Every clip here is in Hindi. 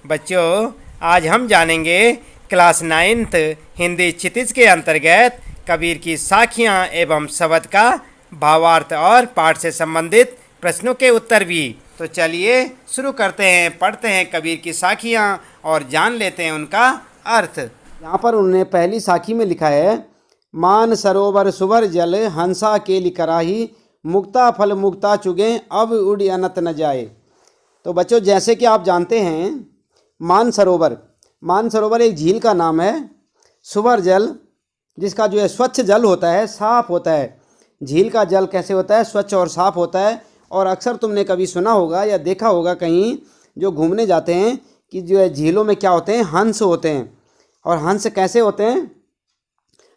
बच्चों, आज हम जानेंगे क्लास 9th हिंदी क्षितिज के अंतर्गत कबीर की साखियाँ एवं शब्द का भावार्थ और पाठ से संबंधित प्रश्नों के उत्तर भी। तो चलिए शुरू करते हैं, पढ़ते हैं कबीर की साखियाँ और जान लेते हैं उनका अर्थ। यहाँ पर उन्होंने पहली साखी में लिखा है, मान सरोवर सुभर जल हंसा केली कराही, मुक्ता फल मुक्ता चुगे अब उड़ी अनत न जाए। तो बच्चों, जैसे कि आप जानते हैं, मानसरोवर एक झील का नाम है। सुभर जल, जिसका जो है स्वच्छ जल होता है, साफ होता है। झील का जल कैसे होता है? स्वच्छ और साफ होता है। और अक्सर तुमने कभी सुना होगा या देखा होगा कहीं जो घूमने जाते हैं कि जो है झीलों में क्या होते हैं? हंस होते हैं। और हंस कैसे होते हैं?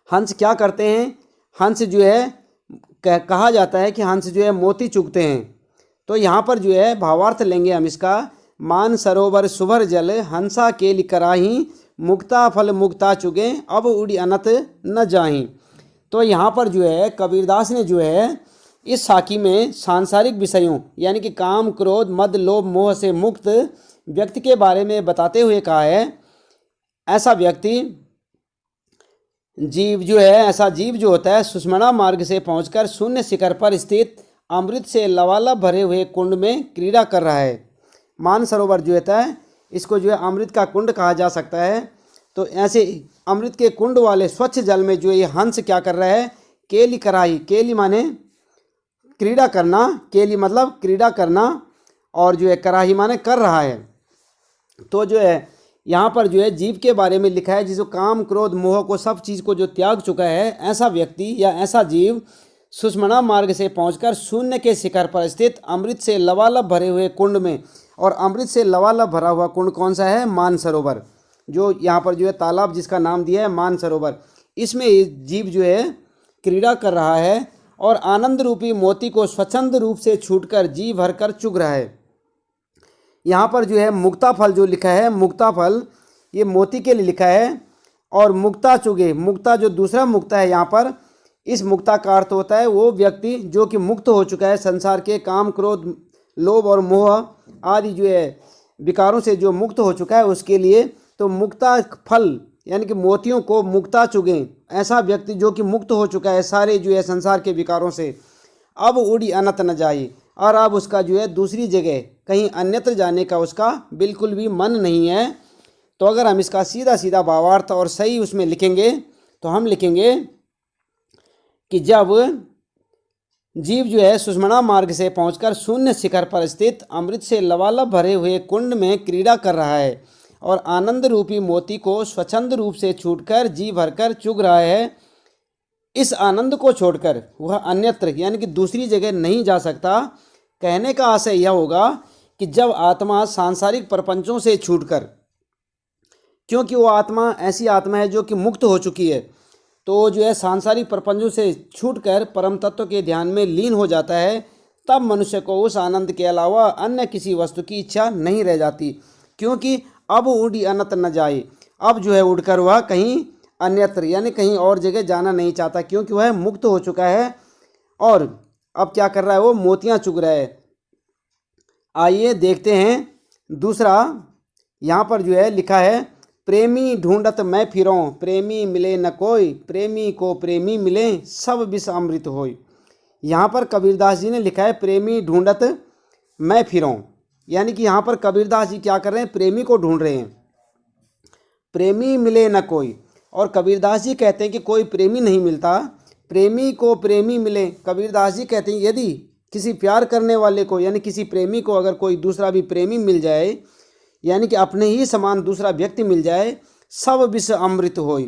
हंस क्या करते हैं? हंस जो है कहा जाता है कि हंस जो है मोती चुगते हैं। तो यहाँ पर जो है भावार्थ लेंगे हम इसका। मान सरोवर सुभर जल हंसा केली कराही, मुक्ता फल मुक्ता चुगे अब उड़ी अनत न जाही। तो यहाँ पर जो है कबीरदास ने जो है इस साखी में सांसारिक विषयों यानी कि काम क्रोध मद लोभ मोह से मुक्त व्यक्ति के बारे में बताते हुए कहा है, ऐसा जीव जो होता है सुषमणा मार्ग से पहुंचकर शून्य शिखर पर स्थित अमृत से लबालब भरे हुए कुंड में क्रीड़ा कर रहा है। मानसरोवर जो होता है, इसको जो है अमृत का कुंड कहा जा सकता है। तो ऐसे अमृत के कुंड वाले स्वच्छ जल में जो ये हंस क्या कर रहा है? केली कराही, केली माने क्रीड़ा करना, केली मतलब क्रीड़ा करना, और जो है कराही माने कर रहा है। तो जो है यहाँ पर जो है जीव के बारे में लिखा है, जिसको काम क्रोध मोह को सब चीज़ को जो त्याग चुका है, ऐसा व्यक्ति या ऐसा जीव सुषमणा मार्ग से पहुंचकर शून्य के शिखर पर स्थित अमृत से लबालब भरे हुए कुंड में, और अमृत से लबालब भरा हुआ कुंड कौन सा है? मानसरोवर। जो यहाँ पर जो है तालाब जिसका नाम दिया है मानसरोवर, इसमें जीव जो है क्रीड़ा कर रहा है और आनंद रूपी मोती को स्वच्छंद रूप से छूटकर जी भरकर चुग रहा है। यहाँ पर जो है मुक्ता फल जो लिखा है, मुक्ता फल ये मोती के लिए लिखा है। और मुक्ता चुगे, मुक्ता जो दूसरा मुक्ता है यहाँ पर, इस मुक्ता का अर्थ होता है वो व्यक्ति जो कि मुक्त हो चुका है संसार के काम क्रोध लोभ और मोह आदि जो है विकारों से जो मुक्त हो चुका है उसके लिए। तो मुक्ता फल यानी कि मोतियों को मुक्ता चुगे, ऐसा व्यक्ति जो कि मुक्त हो चुका है सारे जो है संसार के विकारों से, अब उड़ी अनत न जाए, और अब उसका जो है दूसरी जगह कहीं अन्यत्र जाने का उसका बिल्कुल भी मन नहीं है। तो अगर हम इसका सीधा सीधा भावार्थ और सही उसमें लिखेंगे तो हम लिखेंगे कि जब जीव जो है सुषमणा मार्ग से पहुंचकर शून्य शिखर पर स्थित अमृत से लबालब भरे हुए कुंड में क्रीड़ा कर रहा है और आनंद रूपी मोती को स्वच्छंद रूप से छूटकर जी भरकर चुग रहा है, इस आनंद को छोड़कर वह अन्यत्र यानी कि दूसरी जगह नहीं जा सकता। कहने का आशय यह होगा कि जब आत्मा सांसारिक प्रपंचों से छूटकर, क्योंकि वो आत्मा ऐसी आत्मा है जो कि मुक्त हो चुकी है, तो जो है सांसारिक प्रपंचों से छूटकर परम तत्व के ध्यान में लीन हो जाता है, तब मनुष्य को उस आनंद के अलावा अन्य किसी वस्तु की इच्छा नहीं रह जाती। क्योंकि अब उड़ी अनत न जाए, अब जो है उड़कर वह कहीं अन्यत्र यानी कहीं और जगह जाना नहीं चाहता, क्योंकि वह मुक्त हो चुका है। और अब क्या कर रहा है? वो मोतियां चुग रहा है। आइए देखते हैं दूसरा। यहाँ पर जो है लिखा है, प्रेमी ढूंढत मैं फिरों, प्रेमी मिले न कोई, प्रेमी को प्रेमी मिले सब विष अमृत होय। यहाँ पर कबीरदास जी ने लिखा है, प्रेमी ढूंढत मैं फिरों, यानी कि यहाँ पर कबीरदास जी क्या कर रहे हैं? प्रेमी को ढूंढ रहे हैं। प्रेमी मिले न कोई, और कबीरदास जी कहते हैं कि कोई प्रेमी नहीं मिलता, प्रेमी को प्रेमी मिले। कबीरदास जी कहते हैं यदि किसी प्यार करने वाले को यानी किसी प्रेमी को अगर कोई दूसरा भी प्रेमी मिल जाए, यानी कि अपने ही समान दूसरा व्यक्ति मिल जाए, सब विष अमृत होय,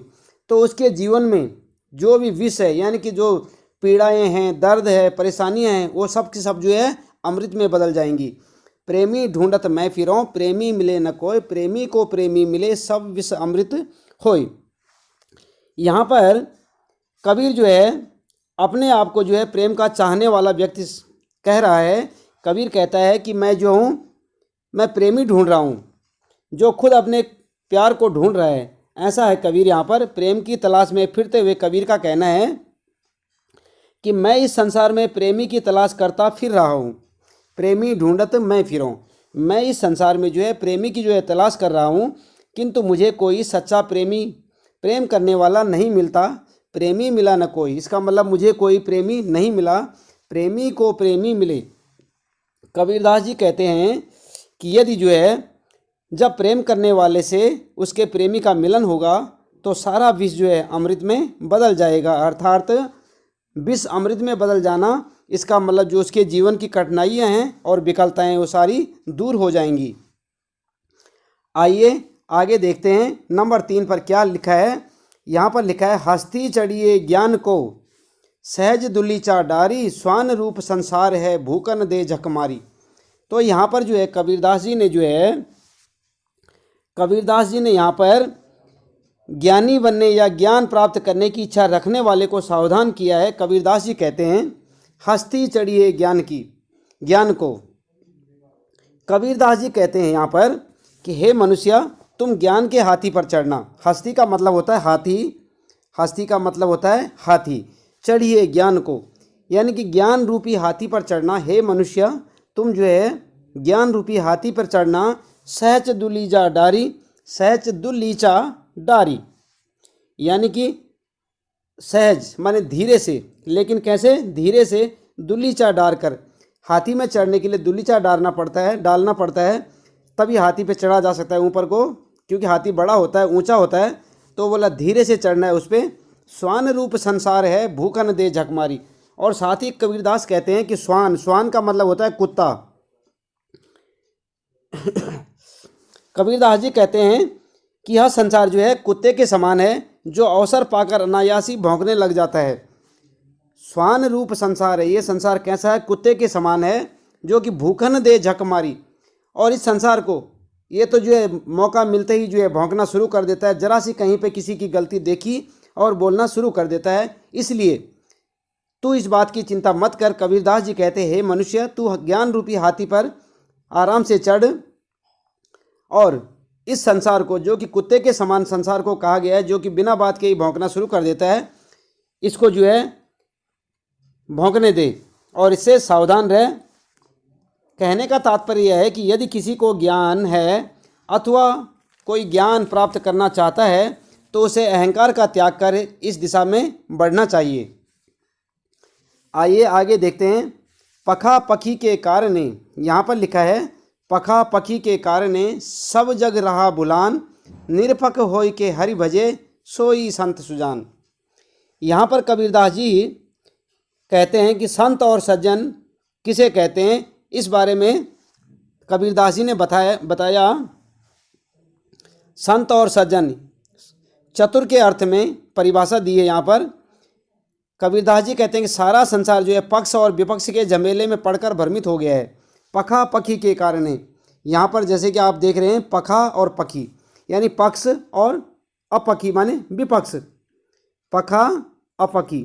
तो उसके जीवन में जो भी विष है यानी कि जो पीड़ाएं हैं, दर्द है, परेशानियां हैं, वो सब की सब जो है अमृत में बदल जाएंगी। प्रेमी ढूंढत मैं फिरों, प्रेमी मिले न कोई, प्रेमी को प्रेमी मिले सब विष अमृत होय। यहाँ पर कबीर जो है अपने आप को जो है प्रेम का चाहने वाला व्यक्ति कह रहा है। कबीर कहता है कि मैं जो हूँ मैं प्रेमी ढूंढ रहा हूँ, जो खुद अपने प्यार को ढूंढ रहा है, ऐसा है कबीर। यहाँ पर प्रेम की तलाश में फिरते हुए कबीर का कहना है कि मैं इस संसार में प्रेमी की तलाश करता फिर रहा हूँ, प्रेमी ढूंढत मैं फिरूं, मैं इस संसार में जो है प्रेमी की जो है तलाश कर रहा हूँ, किंतु मुझे कोई सच्चा प्रेम करने वाला नहीं मिलता। प्रेमी मिला न कोई, इसका मतलब मुझे कोई प्रेमी नहीं मिला, प्रेमी को प्रेमी मिले। कबीरदास जी कहते हैं कि यदि जो है जब प्रेम करने वाले से उसके प्रेमी का मिलन होगा तो सारा विष जो है अमृत में बदल जाएगा। अर्थात विष अमृत में बदल जाना, इसका मतलब जो उसके जीवन की कठिनाइयाँ हैं और विकलताएँ वो सारी दूर हो जाएंगी। आइए आगे देखते हैं नंबर 3 पर क्या लिखा है। यहाँ पर लिखा है, हस्ती चढ़िए ज्ञान को, सहज दुलीचा डारी, स्वान रूप संसार है भूकन दे झकमारी। तो यहाँ पर जो है कबीरदास जी ने यहाँ पर ज्ञानी बनने या ज्ञान प्राप्त करने की इच्छा रखने वाले को सावधान किया है। कबीरदास जी कहते हैं, हस्ती चढ़िए ज्ञान को। कबीरदास जी कहते हैं यहाँ पर कि हे मनुष्य, तुम ज्ञान के हाथी पर चढ़ना। हस्ती का मतलब होता है हाथी, चढ़िए ज्ञान को, यानी कि ज्ञान रूपी हाथी पर चढ़ना। हे मनुष्य, तुम जो है ज्ञान रूपी हाथी पर चढ़ना। सहज दुलीचा डारी, यानी कि सहज माने धीरे से, लेकिन कैसे? धीरे से, दुलीचा डार कर। हाथी में चढ़ने के लिए दुलीचा डालना पड़ता है, तभी हाथी पे चढ़ा जा सकता है ऊपर को, क्योंकि हाथी बड़ा होता है, ऊंचा होता है। तो बोला धीरे से चढ़ना है उस पर। स्वान रूप संसार है भूखन दे झकमारी। और साथ ही कबीरदास कहते हैं कि स्वान का मतलब होता है कुत्ता। कबीरदास जी कहते हैं कि यह संसार जो है कुत्ते के समान है, जो अवसर पाकर अनायासी भौंकने लग जाता है। स्वान रूप संसार है, ये संसार कैसा है? कुत्ते के समान है, जो कि भूखन दे झकमारी। और इस संसार को ये तो जो है मौका मिलते ही जो है भौंकना शुरू कर देता है। जरा सी कहीं पे किसी की गलती देखी और बोलना शुरू कर देता है। इसलिए तू इस बात की चिंता मत कर। कबीरदास जी कहते हैं, हे मनुष्य, तू ज्ञान रूपी हाथी पर आराम से चढ़ और इस संसार को, जो कि कुत्ते के समान संसार को कहा गया है, जो कि बिना बात के ही भौंकना शुरू कर देता है, इसको जो है भौंकने दे और इससे सावधान रह। कहने का तात्पर्य यह है कि यदि किसी को ज्ञान है अथवा कोई ज्ञान प्राप्त करना चाहता है तो उसे अहंकार का त्याग कर इस दिशा में बढ़ना चाहिए। आइए आगे देखते हैं। पखा पखी के कारणे, यहाँ पर लिखा है, पखा पखी के कारणे सब जग रहा बुलान, निरपक होय के हरि भजे सोई संत सुजान। यहाँ पर कबीरदास जी कहते हैं कि संत और सज्जन किसे कहते हैं, इस बारे में कबीरदास जी ने बताया। संत और सज्जन चतुर के अर्थ में परिभाषा दी है। यहाँ पर कबीरदास जी कहते हैं कि सारा संसार जो है पक्ष और विपक्ष के झमेले में पड़कर भ्रमित हो गया है। पखा पखी के कारण, यहाँ पर जैसे कि आप देख रहे हैं, पखा और पखी यानी पक्ष और अपखी माने विपक्ष। पखा अपखी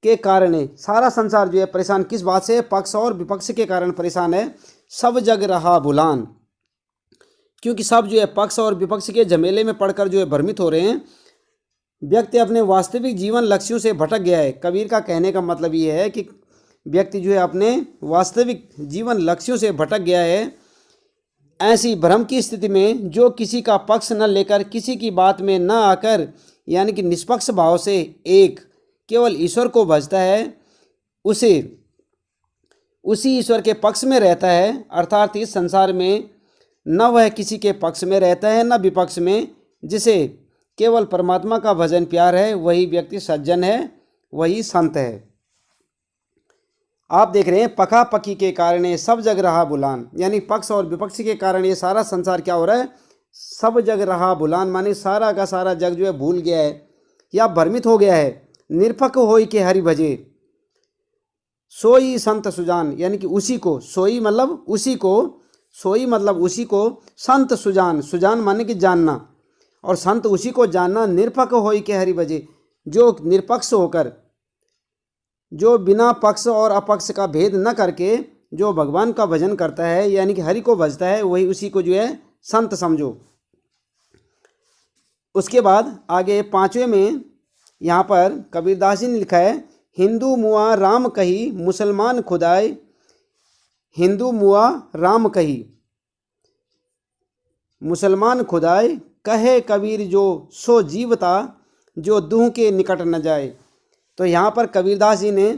के कारण सारा संसार जो है परेशान। किस बात से? पक्ष और विपक्ष के कारण परेशान है। सब जग रहा बुलान, क्योंकि सब जो है पक्ष और विपक्ष के झमेले में पड़कर जो है भ्रमित हो रहे हैं। व्यक्ति अपने वास्तविक जीवन लक्ष्यों से भटक गया है। कबीर का कहने का मतलब ये है कि व्यक्ति जो है अपने वास्तविक जीवन लक्ष्यों से भटक गया है। ऐसी भ्रम की स्थिति में जो किसी का पक्ष न लेकर, किसी की बात में न आकर, यानी कि निष्पक्ष भाव से एक केवल ईश्वर को भजता है, उसी ईश्वर के पक्ष में रहता है। अर्थात इस संसार में न वह किसी के पक्ष में रहता है न विपक्ष में। जिसे केवल परमात्मा का भजन प्यार है, वही व्यक्ति सज्जन है, वही संत है। आप देख रहे हैं, पखा पखी के कारण सब जग रहा बुलान, यानी पक्ष और विपक्ष के कारण ये सारा संसार क्या हो रहा है? सब जग रहा बुलान, माने सारा का सारा जग जो है भूल गया है या भ्रमित हो गया है। निरपक होय के हरि भजे सोई संत सुजान, यानी कि उसी को, सोई मतलब उसी को, संत सुजान, सुजान माने कि जानना, और संत उसी को जानना। निरपक होय के हरि भजे, जो निरपक्ष होकर, जो बिना पक्ष और अपक्ष का भेद न करके जो भगवान का भजन करता है, यानी कि हरि को भजता है, वही उसी को जो है संत समझो। उसके बाद आगे 5वें में यहाँ पर कबीरदास जी ने लिखा है, हिंदू मुआ राम कही मुसलमान खुदाए, हिंदू मुआ राम कही, मुसलमान खुदाए, कहे कबीर जो सो जीवता, जो दूह के निकट न जाए। तो यहाँ पर कबीरदास जी ने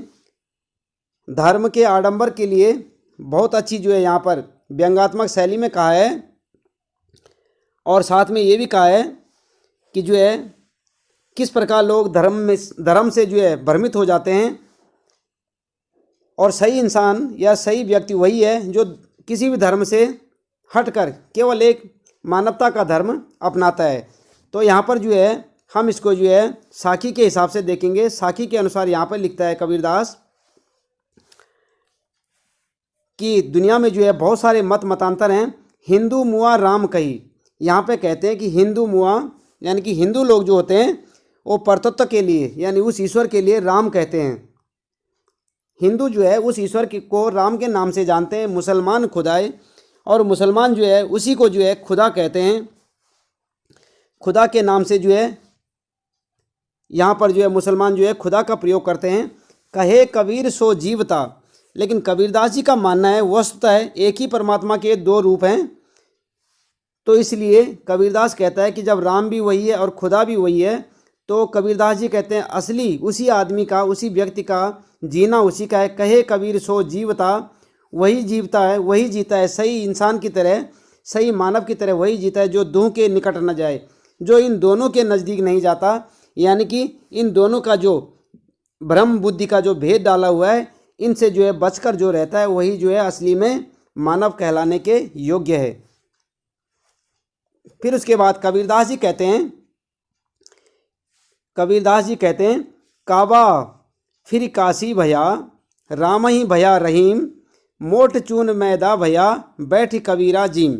धर्म के आडंबर के लिए बहुत अच्छी जो है यहाँ पर व्यंग्यात्मक शैली में कहा है, और साथ में ये भी कहा है कि जो है किस प्रकार लोग धर्म से जो है भ्रमित हो जाते हैं, और सही इंसान या सही व्यक्ति वही है जो किसी भी धर्म से हटकर केवल एक मानवता का धर्म अपनाता है। तो यहाँ पर जो है हम इसको जो है साखी के हिसाब से देखेंगे। साखी के अनुसार यहाँ पर लिखता है कबीरदास कि दुनिया में जो है बहुत सारे मतांतर हैं। हिंदू मुआ राम कही, यहाँ पे कहते हैं कि हिंदू मुआ यानी कि हिंदू लोग जो होते हैं वो परतत्व के लिए यानी उस ईश्वर के लिए राम कहते हैं। हिंदू जो है उस ईश्वर को राम के नाम से जानते हैं। मुसलमान खुदाए, और मुसलमान जो है उसी को जो है खुदा कहते हैं। खुदा के नाम से जो है यहाँ पर जो है मुसलमान जो है खुदा का प्रयोग करते हैं। कहे कबीर सो जीवता, लेकिन कबीरदास जी का मानना है वस्तुतः एक ही परमात्मा के दो रूप हैं। तो इसलिए कबीरदास कहता है कि जब राम भी वही है और खुदा भी वही है, तो कबीरदास जी कहते हैं असली उसी आदमी का, उसी व्यक्ति का जीना उसी का है। कहे कबीर सो जीवता, वही जीवता है, वही जीता है, सही इंसान की तरह, सही मानव की तरह वही जीता है जो दूह के निकट न जाए, जो इन दोनों के नज़दीक नहीं जाता। यानी कि इन दोनों का जो भ्रम बुद्धि का जो भेद डाला हुआ है, इनसे जो है बचकर जो रहता है वही जो है असली में मानव कहलाने के योग्य है। फिर उसके बाद कबीरदास जी कहते हैं काबा फिर काशी भया, राम ही भया रहीम, मोट चून मैदा भया, बैठ कबीरा जीम।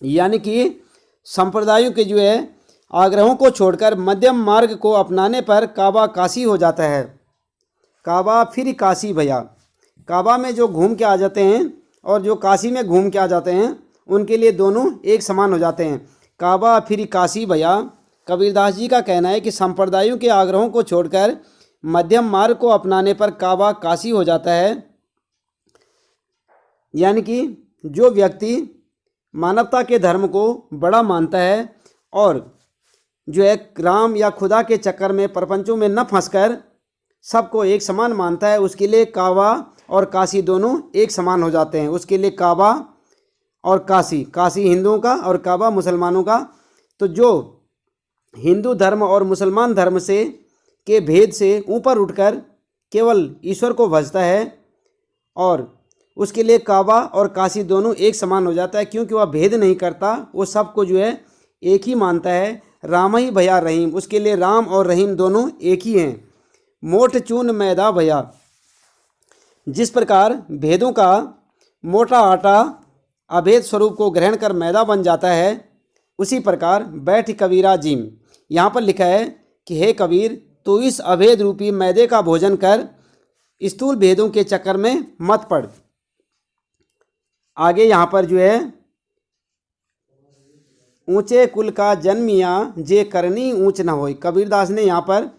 यानी कि संप्रदायों के जो है आग्रहों को छोड़कर मध्यम मार्ग को अपनाने पर काबा काशी हो जाता है। काबा फिर काशी भया, काबा में जो घूम के आ जाते हैं और जो काशी में घूम के आ जाते हैं उनके लिए दोनों एक समान हो जाते हैं। काबा फिर काशी भया, कबीरदास जी का कहना है कि संप्रदायों के आग्रहों को छोड़कर मध्यम मार्ग को अपनाने पर काबा काशी हो जाता है। यानी कि जो व्यक्ति मानवता के धर्म को बड़ा मानता है और जो है राम या खुदा के चक्कर में प्रपंचों में न फंसकर सबको एक समान मानता है, उसके लिए काबा और काशी दोनों एक समान हो जाते हैं। उसके लिए काबा और काशी, काशी हिंदुओं का और काबा मुसलमानों का। तो जो हिंदू धर्म और मुसलमान धर्म से के भेद से ऊपर उठकर केवल ईश्वर को भजता है, और उसके लिए काबा और काशी दोनों एक समान हो जाता है, क्योंकि वह भेद नहीं करता, वो सबको जो है एक ही मानता है। राम ही भया रहीम, उसके लिए राम और रहीम दोनों एक ही हैं। मोट चून मैदा भया, जिस प्रकार भेदों का मोटा आटा अभेद स्वरूप को ग्रहण कर मैदा बन जाता है, उसी प्रकार बैठ कबीरा जिम। यहाँ पर लिखा है कि हे कबीर, तो इस अभेद रूपी मैदे का भोजन कर, स्थूल भेदों के चक्कर में मत पड़। आगे यहाँ पर जो है ऊंचे कुल का जन्मिया, जे करनी ऊंच न होय। कबीरदास ने यहाँ पर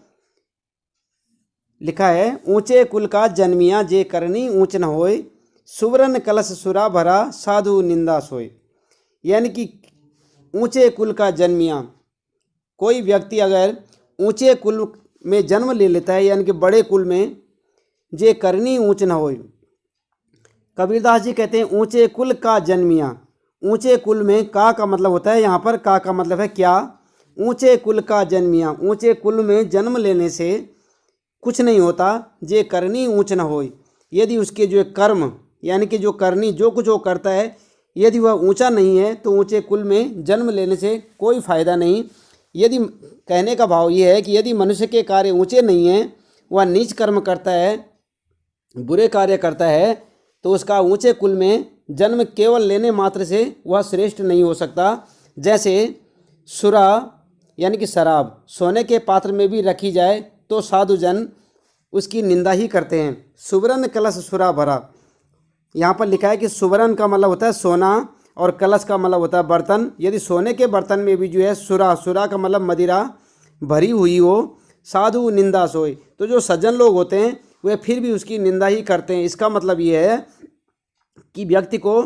लिखा है ऊंचे कुल का जन्मिया, जे करनी ऊंच न होय, सुवर्ण कलश सुरा भरा, साधु निंदा सोय। यानी कि ऊंचे कुल का जन्मिया, कोई व्यक्ति अगर ऊंचे कुल में जन्म ले लेता है यानी कि बड़े कुल में, जे करनी ऊंच न होय। कबीरदास जी कहते हैं ऊंचे कुल का जन्मिया, ऊंचे कुल में का मतलब होता है, यहाँ पर का मतलब है क्या। ऊंचे कुल का जन्मिया, ऊंचे कुल में जन्म लेने से कुछ नहीं होता। जे करनी ऊंच न होय, यदि उसके जो कर्म यानी कि जो करनी जो कुछ वो करता है यदि वह ऊंचा नहीं है तो ऊंचे कुल में जन्म लेने से कोई फ़ायदा नहीं। यदि कहने का भाव ये है कि यदि मनुष्य के कार्य ऊंचे नहीं हैं, वह नीच कर्म करता है, बुरे कार्य करता है, तो उसका ऊंचे कुल में जन्म केवल लेने मात्र से वह श्रेष्ठ नहीं हो सकता। जैसे सुरा यानी कि शराब सोने के पात्र में भी रखी जाए तो साधुजन उसकी निंदा ही करते हैं। सुवर्ण कलश सुरा भरा, यहाँ पर लिखा है कि सुवर्ण का मतलब होता है सोना और कलश का मतलब होता है बर्तन। यदि सोने के बर्तन में भी जो है सुरा का मतलब मदिरा भरी हुई हो, साधु निंदा सोए, तो जो सज्जन लोग होते हैं वे फिर भी उसकी निंदा ही करते हैं। इसका मतलब ये है कि व्यक्ति को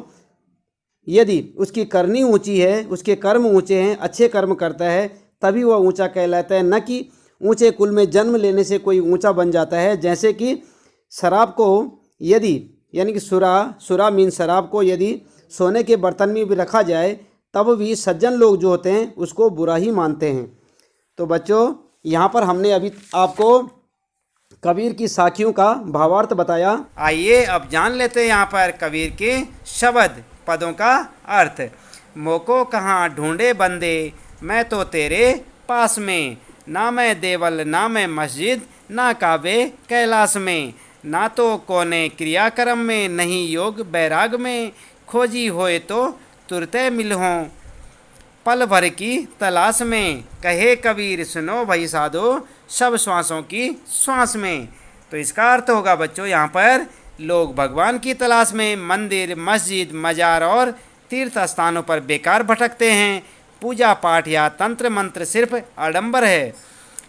यदि उसकी करनी ऊंची है, उसके कर्म ऊंचे हैं, अच्छे कर्म करता है, तभी वह ऊंचा कहलाता है, न कि ऊंचे कुल में जन्म लेने से कोई ऊंचा बन जाता है। जैसे कि शराब को यदि, यानी कि सुरा मीन शराब को यदि सोने के बर्तन में भी रखा जाए तब भी सज्जन लोग जो होते हैं उसको बुरा ही मानते हैं। तो बच्चों, यहाँ पर हमने अभी आपको कबीर की साखियों का भावार्थ बताया। आइए अब जान लेते हैं यहाँ पर कबीर के शब्द पदों का अर्थ। मोको कहाँ ढूंढे बंदे, मैं तो तेरे पास में, ना मैं देवल ना मैं मस्जिद, ना काबे कैलाश में, ना तो कोने क्रियाक्रम में, नहीं योग बैराग में, खोजी होए तो तुरते मिलहों पल भर की तलाश में, कहे कबीर सुनो भई साधो सब श्वासों की श्वास में। तो इसका अर्थ होगा बच्चों, यहाँ पर लोग भगवान की तलाश में मंदिर, मस्जिद, मजार और तीर्थ स्थानों पर बेकार भटकते हैं। पूजा पाठ या तंत्र मंत्र सिर्फ आडंबर है,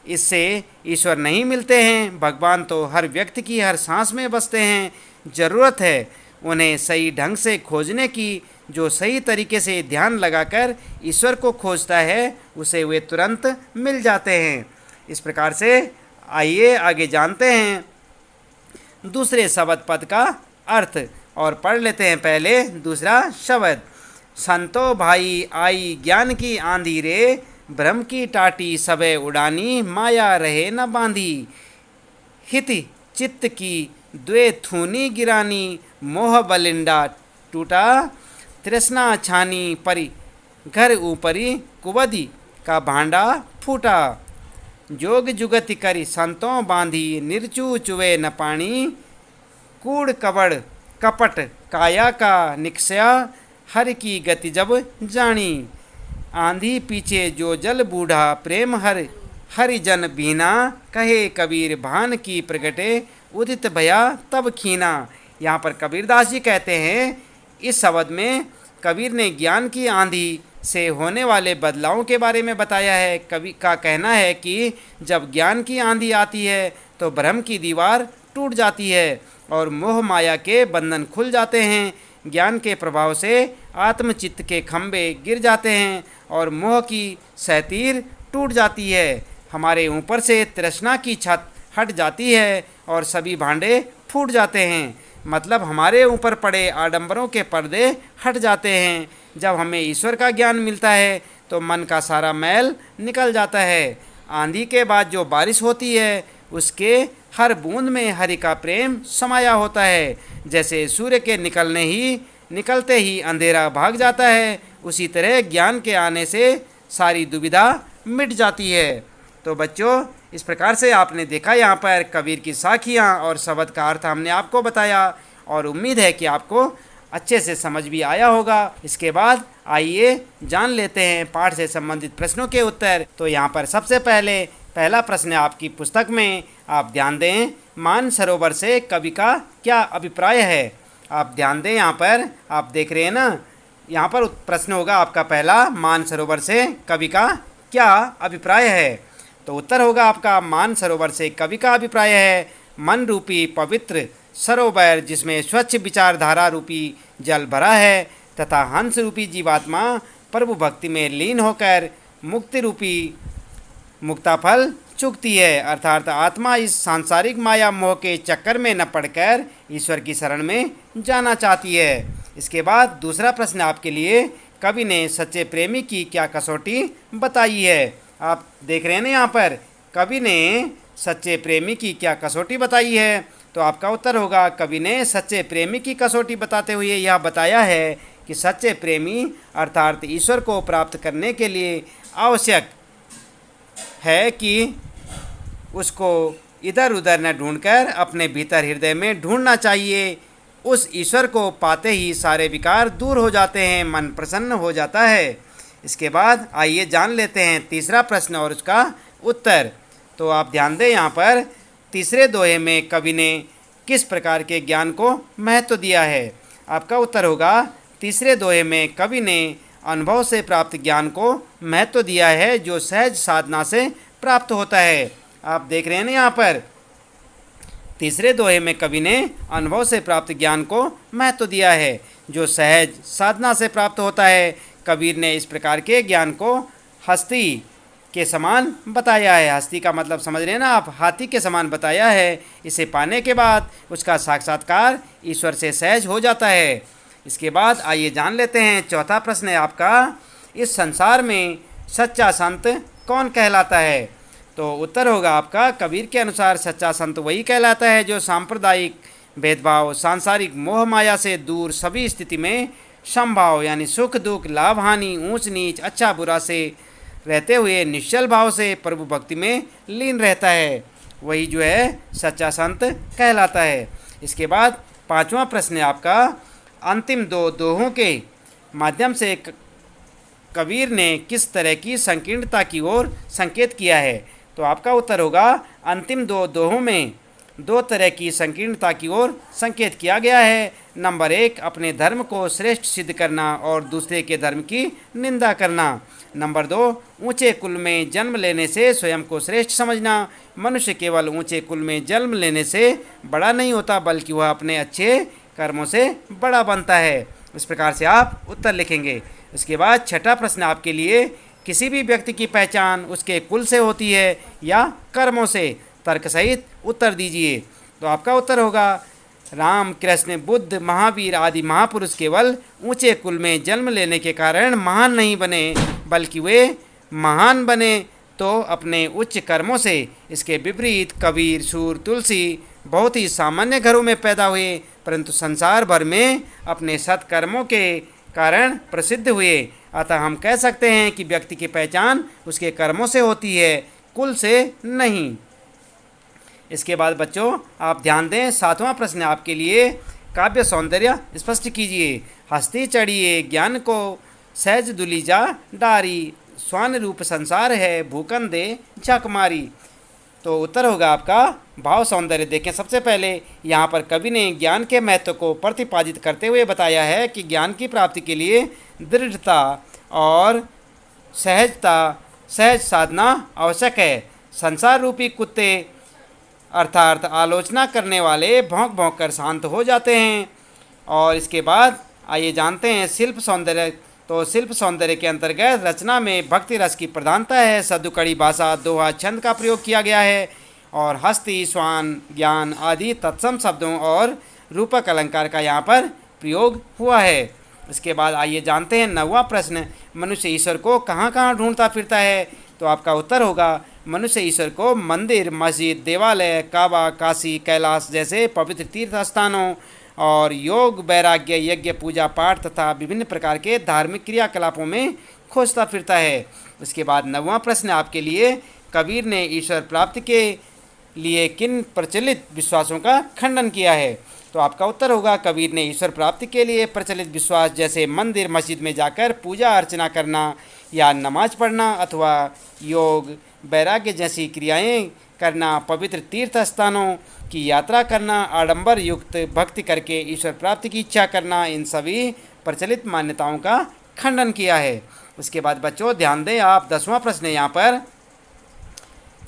इससे ईश्वर नहीं मिलते हैं। भगवान तो हर व्यक्ति की हर सांस में बसते हैं। ज़रूरत है उन्हें सही ढंग से खोजने की। जो सही तरीके से ध्यान लगाकर ईश्वर को खोजता है उसे वे तुरंत मिल जाते हैं। इस प्रकार से आइए आगे जानते हैं दूसरे शब्द पद का अर्थ और पढ़ लेते हैं पहले दूसरा शब्द। संतो भाई आई ज्ञान की आंधी रे, भ्रम की टाटी सबे उड़ानी, माया रहे न बांधी, हित चित्त की द्वे थूनी गिरानी, मोह बलिंडा टूटा, तृष्णा छानी परी, घर ऊपरी कुवदी का भांडा फूटा, जोग जुगति करी संतों बांधी, निर्चू चुवे न पानी, कूड़ कबड़ कपट काया का निकसया, हर की गति जब जानी, आंधी पीछे जो जल बूढ़ा, प्रेम हरि जन बीना, कहे कबीर भान की प्रगटे, उदित भया तब खीना। यहाँ पर कबीरदास जी कहते हैं, इस शब्द में कबीर ने ज्ञान की आंधी से होने वाले बदलावों के बारे में बताया है। कवि का कहना है कि जब ज्ञान की आंधी आती है तो भ्रम की दीवार टूट जाती है और मोह माया के बंधन खुल जाते हैं। ज्ञान के प्रभाव से आत्मचित्त के खंभे गिर जाते हैं और मोह की सैतीर टूट जाती है। हमारे ऊपर से तृष्णा की छत हट जाती है और सभी भांडे फूट जाते हैं। मतलब हमारे ऊपर पड़े आडंबरों के पर्दे हट जाते हैं। जब हमें ईश्वर का ज्ञान मिलता है तो मन का सारा मैल निकल जाता है। आंधी के बाद जो बारिश होती है उसके हर बूंद में हरि का प्रेम समाया होता है। जैसे सूर्य के निकलते ही अंधेरा भाग जाता है, उसी तरह ज्ञान के आने से सारी दुविधा मिट जाती है। तो बच्चों, इस प्रकार से आपने देखा यहाँ पर कबीर की साखियाँ और शब्द का अर्थ हमने आपको बताया और उम्मीद है कि आपको अच्छे से समझ भी आया होगा। इसके बाद आइए जान लेते हैं पाठ से संबंधित प्रश्नों के उत्तर। तो यहाँ पर सबसे पहले पहला प्रश्न है आपकी पुस्तक में, आप ध्यान दें, मानसरोवर से कवि का क्या अभिप्राय है। आप ध्यान दें, यहाँ पर आप देख रहे हैं ना, यहाँ पर प्रश्न होगा आपका पहला, मानसरोवर से कवि का क्या अभिप्राय है। तो उत्तर होगा आपका, मानसरोवर से कवि का अभिप्राय है मन रूपी पवित्र सरोवर जिसमें स्वच्छ विचारधारा रूपी जल भरा है तथा हंस रूपी जीवात्मा प्रभु भक्ति में लीन होकर मुक्ति रूपी मुक्ताफल चुकती है। अर्थात आत्मा इस सांसारिक माया मोह के चक्कर में न पड़कर ईश्वर की शरण में जाना चाहती है। इसके बाद दूसरा प्रश्न आपके लिए, कवि ने सच्चे प्रेमी की क्या कसौटी बताई है। आप देख रहे हैं ना यहाँ पर, कवि ने सच्चे प्रेमी की क्या कसौटी बताई है। तो आपका उत्तर होगा, कवि ने सच्चे प्रेमी की कसौटी बताते हुए यह बताया है कि सच्चे प्रेमी अर्थात ईश्वर को प्राप्त करने के लिए आवश्यक है कि उसको इधर उधर न ढूंढकर अपने भीतर हृदय में ढूंढना चाहिए। उस ईश्वर को पाते ही सारे विकार दूर हो जाते हैं, मन प्रसन्न हो जाता है। इसके बाद आइए जान लेते हैं तीसरा प्रश्न और उसका उत्तर। तो आप ध्यान दें, यहाँ पर तीसरे दोहे में कवि ने किस प्रकार के ज्ञान को महत्व दिया है। आपका उत्तर होगा, तीसरे दोहे में कवि ने अनुभव से प्राप्त ज्ञान को महत्व दिया है जो सहज साधना से प्राप्त होता है। आप देख रहे हैं ना यहाँ पर, तीसरे दोहे में कवि ने अनुभव से प्राप्त ज्ञान को महत्व दिया है। जो सहज साधना से प्राप्त होता है। कबीर ने इस प्रकार के ज्ञान को हस्ती के समान बताया है। हस्ती का मतलब समझ रहे हैं ना आप, हाथी के समान बताया है। इसे पाने के बाद उसका साक्षात्कार ईश्वर से सहज हो जाता है। इसके बाद आइए जान लेते हैं, चौथा प्रश्न है आपका, इस संसार में सच्चा संत कौन कहलाता है? तो उत्तर होगा आपका, कबीर के अनुसार सच्चा संत वही कहलाता है जो सांप्रदायिक भेदभाव, सांसारिक मोह माया से दूर सभी स्थिति में समभाव यानी सुख दुख, लाभ हानि, ऊंच नीच, अच्छा बुरा से रहते हुए निश्चल भाव से प्रभु भक्ति में लीन रहता है, वही जो है सच्चा संत कहलाता है। इसके बाद पांचवा प्रश्न है आपका, अंतिम दो दोहों के माध्यम से कबीर ने किस तरह की संकीर्णता की ओर संकेत किया है? तो आपका उत्तर होगा, अंतिम दो दोहों में दो तरह की संकीर्णता की ओर संकेत किया गया है। नंबर 1, अपने धर्म को श्रेष्ठ सिद्ध करना और दूसरे के धर्म की निंदा करना। नंबर 2, ऊंचे कुल में जन्म लेने से स्वयं को श्रेष्ठ समझना। मनुष्य केवल ऊंचे कुल में जन्म लेने से बड़ा नहीं होता, बल्कि वह अपने अच्छे कर्मों से बड़ा बनता है। इस प्रकार से आप उत्तर लिखेंगे। इसके बाद छठा प्रश्न आपके लिए, किसी भी व्यक्ति की पहचान उसके कुल से होती है या कर्मों से? तर्क सहित उत्तर दीजिए। तो आपका उत्तर होगा, राम, कृष्ण, बुद्ध, महावीर आदि महापुरुष केवल ऊंचे कुल में जन्म लेने के कारण महान नहीं बने, बल्कि वे महान बने तो अपने उच्च कर्मों से। इसके विपरीत कबीर, सूर, तुलसी बहुत ही सामान्य घरों में पैदा हुए, परंतु संसार भर में अपने सत्कर्मों के कारण प्रसिद्ध हुए। अतः हम कह सकते हैं कि व्यक्ति की पहचान उसके कर्मों से होती है, कुल से नहीं। इसके बाद बच्चों आप ध्यान दें, सातवां प्रश्न आपके लिए, काव्य सौंदर्य स्पष्ट कीजिए। हस्ती चढ़िए ज्ञान को सहज दुली जा डारी, स्वान रूप संसार है भूकन दे झक मारी। तो उत्तर होगा आपका, भाव सौंदर्य। देखें, सबसे पहले यहाँ पर कवि ने ज्ञान के महत्व को प्रतिपादित करते हुए बताया है कि ज्ञान की प्राप्ति के लिए दृढ़ता और सहज साधना आवश्यक है। संसार रूपी कुत्ते अर्थात आलोचना करने वाले भौंक भौंक कर शांत हो जाते हैं। और इसके बाद आइए जानते हैं शिल्प सौंदर्य। तो शिल्प सौंदर्य के अंतर्गत रचना में भक्ति रस की प्रधानता है। सद्दुकड़ी भाषा, दोहा, छंद का प्रयोग किया गया है और हस्ती, स्वान, ज्ञान आदि तत्सम शब्दों और रूपक अलंकार का यहाँ पर प्रयोग हुआ है। इसके बाद आइए जानते हैं नौवां प्रश्न, मनुष्य ईश्वर को कहाँ कहाँ ढूंढता फिरता है? तो आपका उत्तर होगा, मनुष्य ईश्वर को मंदिर, मस्जिद, देवालय, काबा, काशी, कैलाश जैसे पवित्र तीर्थ स्थानों और योग, वैराग्य, यज्ञ, पूजा पाठ तथा विभिन्न प्रकार के धार्मिक क्रियाकलापों में खोजता फिरता है। इसके बाद नौवां प्रश्न आपके लिए, कबीर ने ईश्वर प्राप्ति के लिए किन प्रचलित विश्वासों का खंडन किया है? तो आपका उत्तर होगा, कबीर ने ईश्वर प्राप्ति के लिए प्रचलित विश्वास जैसे मंदिर, मस्जिद में जाकर पूजा अर्चना करना या नमाज पढ़ना अथवा योग, वैराग्य जैसी क्रियाएं करना, पवित्र तीर्थ स्थानों की यात्रा करना, आडंबर युक्त भक्ति करके ईश्वर प्राप्ति की इच्छा करना, इन सभी प्रचलित मान्यताओं का खंडन किया है। उसके बाद बच्चों ध्यान दें आप, 10वां प्रश्न है यहाँ पर,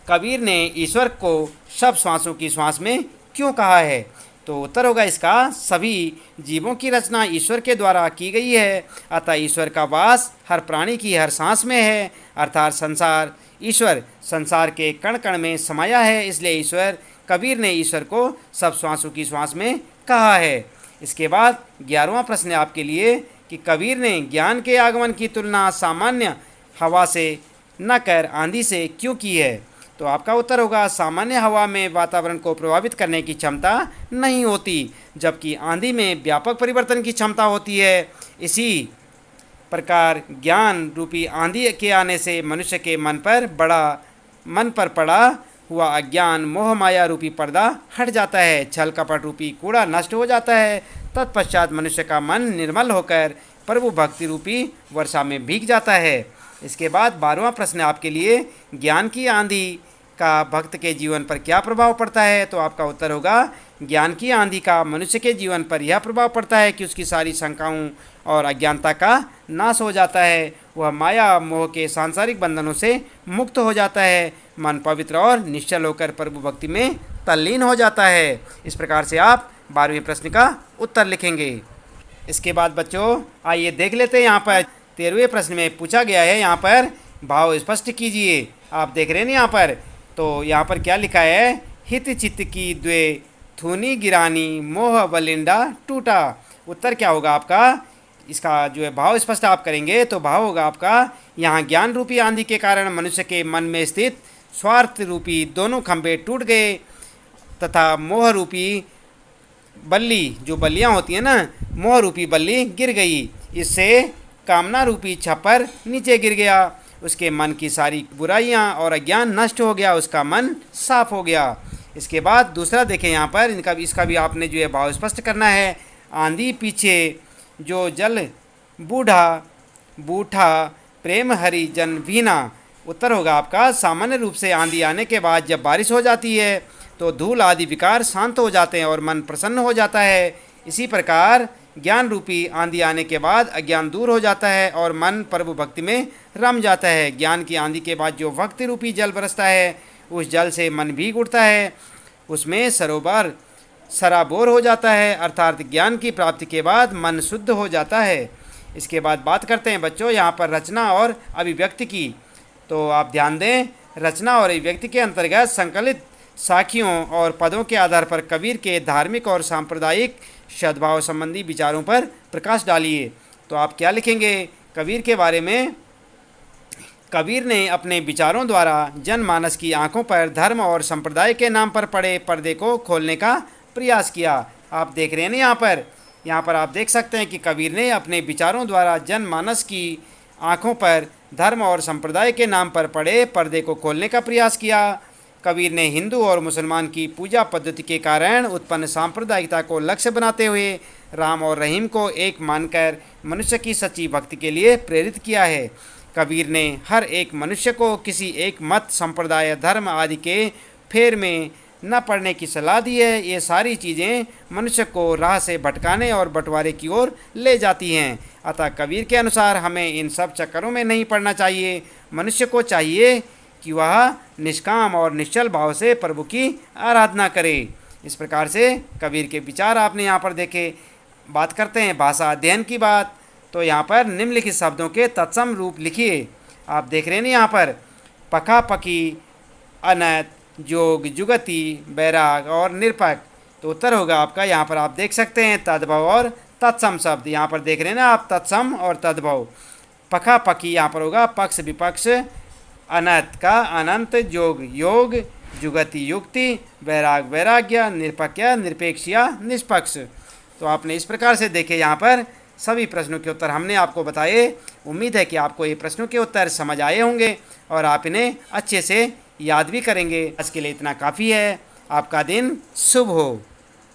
कबीर ने ईश्वर को सब श्वासों की श्वास में क्यों कहा है? तो उत्तर होगा इसका, सभी जीवों की रचना ईश्वर के द्वारा की गई है, अतः ईश्वर का वास हर प्राणी की हर सांस में है, अर्थात ईश्वर संसार के कण कण में समाया है, इसलिए कबीर ने ईश्वर को सब श्वासों की श्वास में कहा है। इसके बाद 11वां प्रश्न आपके लिए कि कबीर ने ज्ञान के आगमन की तुलना सामान्य हवा से न कर आंधी से क्यों की है? तो आपका उत्तर होगा, सामान्य हवा में वातावरण को प्रभावित करने की क्षमता नहीं होती, जबकि आंधी में व्यापक परिवर्तन की क्षमता होती है। इसी प्रकार ज्ञान रूपी आंधी के आने से मनुष्य के मन पर पड़ा हुआ अज्ञान, मोह माया रूपी पर्दा हट जाता है, छल कपट रूपी कूड़ा नष्ट हो जाता है। तत्पश्चात मनुष्य का मन निर्मल होकर प्रभु भक्ति रूपी वर्षा में भीग जाता है। इसके बाद 12वां प्रश्न आपके लिए, ज्ञान की आंधी का भक्त के जीवन पर क्या प्रभाव पड़ता है? तो आपका उत्तर होगा, ज्ञान की आंधी का मनुष्य के जीवन पर यह प्रभाव पड़ता है कि उसकी सारी शंकाओं और अज्ञानता का नाश हो जाता है, वह माया मोह के सांसारिक बंधनों से मुक्त हो जाता है, मन पवित्र और निश्चल होकर प्रभु भक्ति में तल्लीन हो जाता है। इस प्रकार से आप 12वें प्रश्न का उत्तर लिखेंगे। इसके बाद बच्चों आइए देख लेते हैं यहाँ पर 13वें प्रश्न में पूछा गया है, यहाँ पर भाव स्पष्ट कीजिए। आप देख रहे हैं ना यहाँ पर, तो यहाँ पर क्या लिखा है, हित चित्त की द्वे थूनी गिरानी मोह बलिंडा टूटा। उत्तर क्या होगा आपका, इसका जो है भाव स्पष्ट आप करेंगे तो भाव होगा आपका, यहाँ ज्ञान रूपी आंधी के कारण मनुष्य के मन में स्थित स्वार्थ रूपी दोनों खंभे टूट गए तथा मोह रूपी बल्ली, जो बल्लियाँ होती हैं ना, मोह रूपी बल्ली गिर गई। इससे कामना रूपी छप्पर नीचे गिर गया। उसके मन की सारी बुराइयाँ और अज्ञान नष्ट हो गया, उसका मन साफ हो गया। इसके बाद दूसरा देखें यहाँ पर, इसका भी आपने जो है भाव स्पष्ट करना है। आंधी पीछे जो जल बूढ़ा बूढ़ा प्रेम हरि जन भीना। उत्तर होगा आपका, सामान्य रूप से आंधी आने के बाद जब बारिश हो जाती है तो धूल आदि विकार शांत हो जाते हैं और मन प्रसन्न हो जाता है। इसी प्रकार ज्ञान रूपी आंधी आने के बाद अज्ञान दूर हो जाता है और मन प्रभु भक्ति में रम जाता है। ज्ञान की आंधी के बाद जो भक्ति रूपी जल बरसता है, उस जल से मन भीग उठता है, उसमें सरोवर सराबोर हो जाता है, अर्थात ज्ञान की प्राप्ति के बाद मन शुद्ध हो जाता है। इसके बाद बात करते हैं बच्चों यहाँ पर रचना और अभिव्यक्ति की। तो आप ध्यान दें, रचना और अभिव्यक्ति के अंतर्गत संकलित साखियों और पदों के आधार पर कबीर के धार्मिक और सांप्रदायिक सद्भाव संबंधी विचारों पर प्रकाश डालिए। तो आप क्या लिखेंगे कबीर के बारे में। कबीर ने अपने विचारों द्वारा जनमानस की आंखों पर धर्म और संप्रदाय के नाम पर पड़े पर्दे को खोलने का प्रयास किया। आप देख रहे हैं ना यहाँ पर आप देख सकते हैं कि कबीर ने अपने विचारों द्वारा जनमानस की आंखों पर धर्म और संप्रदाय के नाम पर पड़े पर्दे को खोलने का प्रयास किया। कबीर ने हिंदू और मुसलमान की पूजा पद्धति के कारण उत्पन्न सांप्रदायिकता को लक्ष्य बनाते हुए राम और रहीम को एक मानकर मनुष्य की सच्ची भक्ति के लिए प्रेरित किया है। कबीर ने हर एक मनुष्य को किसी एक मत, संप्रदाय, धर्म आदि के फेर में न पड़ने की सलाह दी है। ये सारी चीज़ें मनुष्य को राह से भटकाने और बंटवारे की ओर ले जाती हैं। अतः कबीर के अनुसार हमें इन सब चक्करों में नहीं पड़ना चाहिए। मनुष्य को चाहिए कि वह निष्काम और निश्चल भाव से प्रभु की आराधना करे। इस प्रकार से कबीर के विचार आपने यहाँ पर देखे। बात करते हैं भाषा अध्ययन की बात। तो यहाँ पर निम्नलिखित शब्दों के तत्सम रूप लिखिए। आप देख रहे हैं यहाँ पर पका पकी, अनत, जोग, जुगति, बैराग और निरपक। तो उत्तर होगा आपका, यहाँ पर आप देख सकते हैं तद्भव और तत्सम शब्द। यहाँ पर देख रहे हैं ना आप, तत्सम और तद्भव। पका पकी यहाँ पर होगा पक्ष विपक्ष, अनंत का अनंत, जोग योग, जुगति युक्ति, वैराग वैराग्य, निरपक्ष निरपेक्ष या निष्पक्ष। तो आपने इस प्रकार से देखे यहाँ पर सभी प्रश्नों के उत्तर हमने आपको बताए। उम्मीद है कि आपको ये प्रश्नों के उत्तर समझ आए होंगे और आप इन्हें अच्छे से याद भी करेंगे। आज के लिए इतना काफ़ी है। आपका दिन शुभ हो।